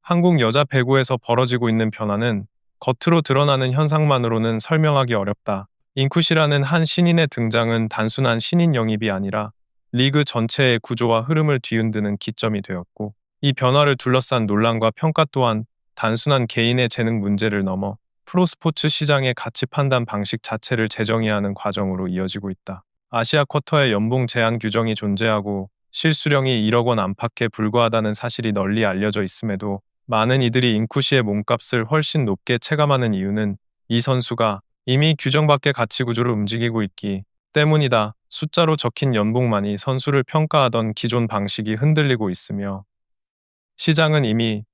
한국 여자 배구에서 벌어지고 있는 변화는 겉으로 드러나는 현상만으로는 설명하기 어렵다. 인쿠시라는 한 신인의 등장은 단순한 신인 영입이 아니라 리그 전체의 구조와 흐름을 뒤흔드는 기점이 되었고, 이 변화를 둘러싼 논란과 평가 또한 단순한 개인의 재능 문제를 넘어 프로스포츠 시장의 가치 판단 방식 자체를 재정의하는 과정으로 이어지고 있다. 아시아 쿼터의 연봉 제한 규정이 존재하고 실수령이 1억 원 안팎에 불과하다는 사실이 널리 알려져 있음에도 많은 이들이 인쿠시의 몸값을 훨씬 높게 체감하는 이유는 이 선수가 이미 규정 밖의 가치 구조를 움직이고 있기 때문이다. 숫자로 적힌 연봉만이 선수를 평가하던 기존 방식이 흔들리고 있으며, 시장은 이미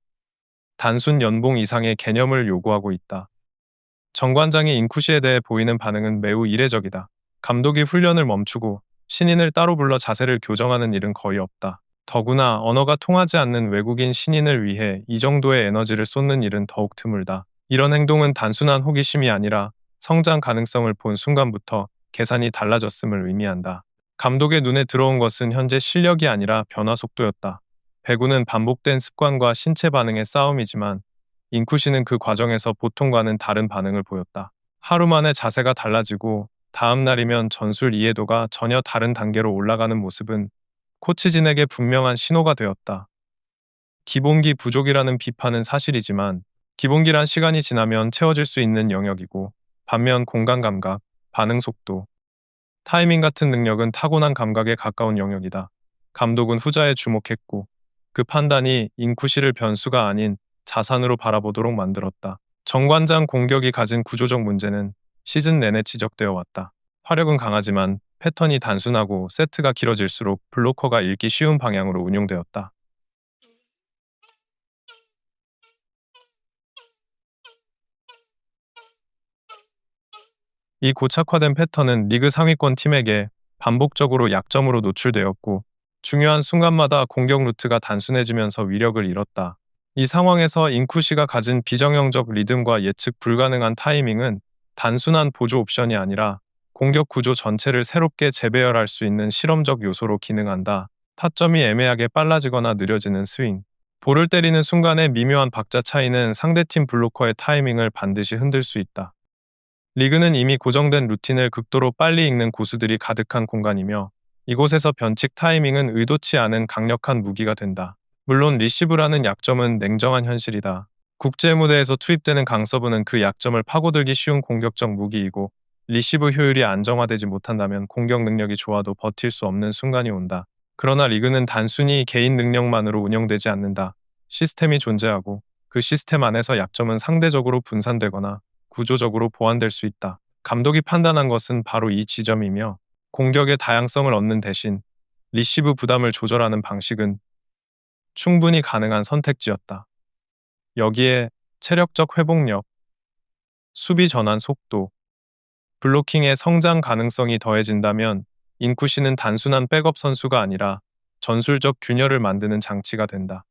단순 연봉 이상의 개념을 요구하고 있다. 정관장이 인쿠시에 대해 보이는 반응은 매우 이례적이다. 감독이 훈련을 멈추고 신인을 따로 불러 자세를 교정하는 일은 거의 없다. 더구나 언어가 통하지 않는 외국인 신인을 위해 이 정도의 에너지를 쏟는 일은 더욱 드물다. 이런 행동은 단순한 호기심이 아니라 성장 가능성을 본 순간부터 계산이 달라졌음을 의미한다. 감독의 눈에 들어온 것은 현재 실력이 아니라 변화 속도였다. 배구는 반복된 습관과 신체 반응의 싸움이지만 인쿠시는 그 과정에서 보통과는 다른 반응을 보였다. 하루 만에 자세가 달라지고 다음 날이면 전술 이해도가 전혀 다른 단계로 올라가는 모습은 코치진에게 분명한 신호가 되었다. 기본기 부족이라는 비판은 사실이지만, 기본기란 시간이 지나면 채워질 수 있는 영역이고, 반면 공간 감각, 반응 속도, 타이밍 같은 능력은 타고난 감각에 가까운 영역이다. 감독은 후자에 주목했고, 그 판단이 인쿠시를 변수가 아닌 자산으로 바라보도록 만들었다. 정관장 공격이 가진 구조적 문제는 시즌 내내 지적되어 왔다. 화력은 강하지만 패턴이 단순하고 세트가 길어질수록 블로커가 읽기 쉬운 방향으로 운용되었다. 이 고착화된 패턴은 리그 상위권 팀에게 반복적으로 약점으로 노출되었고, 중요한 순간마다 공격 루트가 단순해지면서 위력을 잃었다. 이 상황에서 인쿠시가 가진 비정형적 리듬과 예측 불가능한 타이밍은 단순한 보조 옵션이 아니라 공격 구조 전체를 새롭게 재배열할 수 있는 실험적 요소로 기능한다. 타점이 애매하게 빨라지거나 느려지는 스윙, 볼을 때리는 순간의 미묘한 박자 차이는 상대팀 블로커의 타이밍을 반드시 흔들 수 있다. 리그는 이미 고정된 루틴을 극도로 빨리 읽는 고수들이 가득한 공간이며, 이곳에서 변칙 타이밍은 의도치 않은 강력한 무기가 된다. 물론 리시브라는 약점은 냉정한 현실이다. 국제 무대에서 투입되는 강서브는 그 약점을 파고들기 쉬운 공격적 무기이고, 리시브 효율이 안정화되지 못한다면 공격 능력이 좋아도 버틸 수 없는 순간이 온다. 그러나 리그는 단순히 개인 능력만으로 운영되지 않는다. 시스템이 존재하고, 그 시스템 안에서 약점은 상대적으로 분산되거나 구조적으로 보완될 수 있다. 감독이 판단한 것은 바로 이 지점이며, 공격의 다양성을 얻는 대신 리시브 부담을 조절하는 방식은 충분히 가능한 선택지였다. 여기에 체력적 회복력, 수비 전환 속도, 블로킹의 성장 가능성이 더해진다면 인쿠시는 단순한 백업 선수가 아니라 전술적 균열을 만드는 장치가 된다.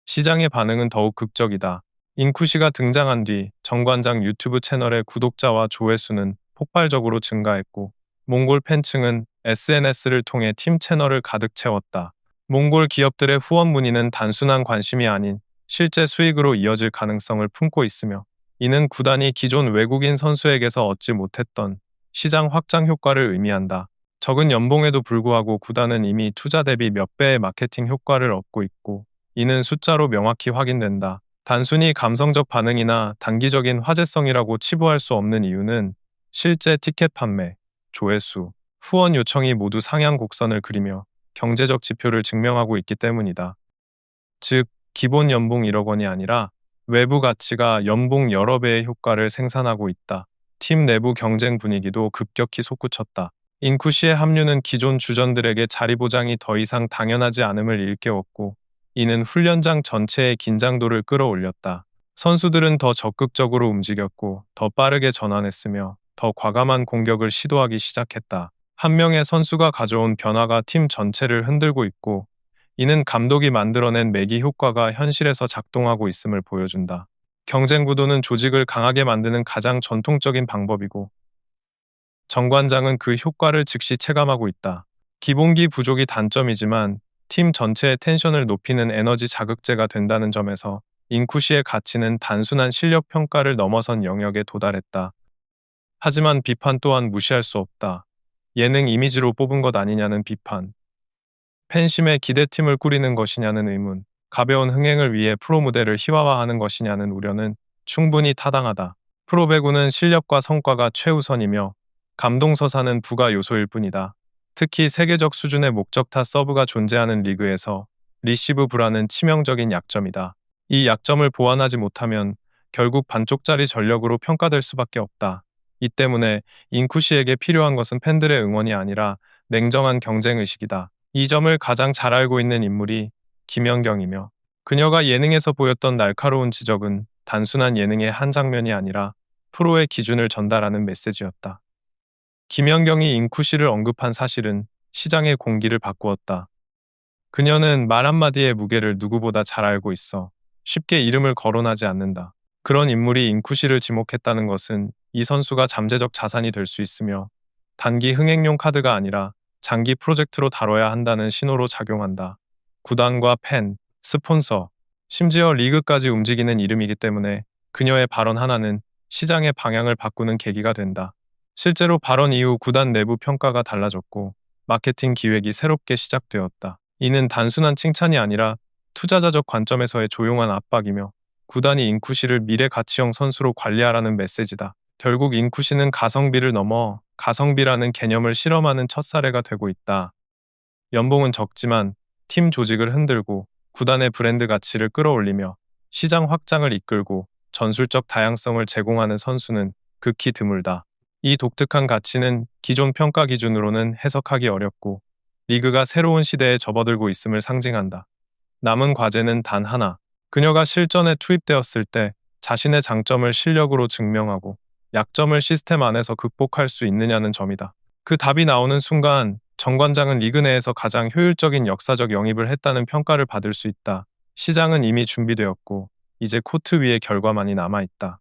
시장의 반응은 더욱 극적이다. 인쿠시가 등장한 뒤 정관장 유튜브 채널의 구독자와 조회수는 폭발적으로 증가했고, 몽골 팬층은 SNS를 통해 팀 채널을 가득 채웠다. 몽골 기업들의 후원 문의는 단순한 관심이 아닌 실제 수익으로 이어질 가능성을 품고 있으며, 이는 구단이 기존 외국인 선수에게서 얻지 못했던 시장 확장 효과를 의미한다. 적은 연봉에도 불구하고 구단은 이미 투자 대비 몇 배의 마케팅 효과를 얻고 있고, 이는 숫자로 명확히 확인된다. 단순히 감성적 반응이나 단기적인 화제성이라고 치부할 수 없는 이유는 실제 티켓 판매, 조회수, 후원 요청이 모두 상향 곡선을 그리며 경제적 지표를 증명하고 있기 때문이다. 즉, 기본 연봉 1억 원이 아니라 외부 가치가 연봉 여러 배의 효과를 생산하고 있다. 팀 내부 경쟁 분위기도 급격히 솟구쳤다. 인쿠시의 합류는 기존 주전들에게 자리 보장이 더 이상 당연하지 않음을 일깨웠고, 이는 훈련장 전체의 긴장도를 끌어올렸다. 선수들은 더 적극적으로 움직였고, 더 빠르게 전환했으며, 더 과감한 공격을 시도하기 시작했다. 한 명의 선수가 가져온 변화가 팀 전체를 흔들고 있고, 이는 감독이 만들어낸 매기 효과가 현실에서 작동하고 있음을 보여준다. 경쟁 구도는 조직을 강하게 만드는 가장 전통적인 방법이고, 정관장은 그 효과를 즉시 체감하고 있다. 기본기 부족이 단점이지만 팀 전체의 텐션을 높이는 에너지 자극제가 된다는 점에서 인쿠시의 가치는 단순한 실력 평가를 넘어선 영역에 도달했다. 하지만 비판 또한 무시할 수 없다. 예능 이미지로 뽑은 것 아니냐는 비판, 팬심에 기대팀을 꾸리는 것이냐는 의문, 가벼운 흥행을 위해 프로 무대를 희화화하는 것이냐는 우려는 충분히 타당하다. 프로배구는 실력과 성과가 최우선이며 감동서사는 부가 요소일 뿐이다. 특히 세계적 수준의 목적타 서브가 존재하는 리그에서 리시브 불안은 치명적인 약점이다. 이 약점을 보완하지 못하면 결국 반쪽짜리 전력으로 평가될 수밖에 없다. 이 때문에 인쿠시에게 필요한 것은 팬들의 응원이 아니라 냉정한 경쟁의식이다. 이 점을 가장 잘 알고 있는 인물이 김연경이며, 그녀가 예능에서 보였던 날카로운 지적은 단순한 예능의 한 장면이 아니라 프로의 기준을 전달하는 메시지였다. 김연경이 인쿠시를 언급한 사실은 시장의 공기를 바꾸었다. 그녀는 말 한마디의 무게를 누구보다 잘 알고 있어 쉽게 이름을 거론하지 않는다. 그런 인물이 인쿠시를 지목했다는 것은 이 선수가 잠재적 자산이 될 수 있으며 단기 흥행용 카드가 아니라 장기 프로젝트로 다뤄야 한다는 신호로 작용한다. 구단과 팬, 스폰서, 심지어 리그까지 움직이는 이름이기 때문에 그녀의 발언 하나는 시장의 방향을 바꾸는 계기가 된다. 실제로 발언 이후 구단 내부 평가가 달라졌고 마케팅 기획이 새롭게 시작되었다. 이는 단순한 칭찬이 아니라 투자자적 관점에서의 조용한 압박이며 구단이 인쿠시를 미래 가치형 선수로 관리하라는 메시지다. 결국 인쿠시는 가성비를 넘어 가성비라는 개념을 실험하는 첫 사례가 되고 있다. 연봉은 적지만 팀 조직을 흔들고 구단의 브랜드 가치를 끌어올리며 시장 확장을 이끌고 전술적 다양성을 제공하는 선수는 극히 드물다. 이 독특한 가치는 기존 평가 기준으로는 해석하기 어렵고 리그가 새로운 시대에 접어들고 있음을 상징한다. 남은 과제는 단 하나. 그녀가 실전에 투입되었을 때 자신의 장점을 실력으로 증명하고 약점을 시스템 안에서 극복할 수 있느냐는 점이다. 그 답이 나오는 순간 정관장은 리그 내에서 가장 효율적인 역사적 영입을 했다는 평가를 받을 수 있다. 시장은 이미 준비되었고 이제 코트 위의 결과만이 남아있다.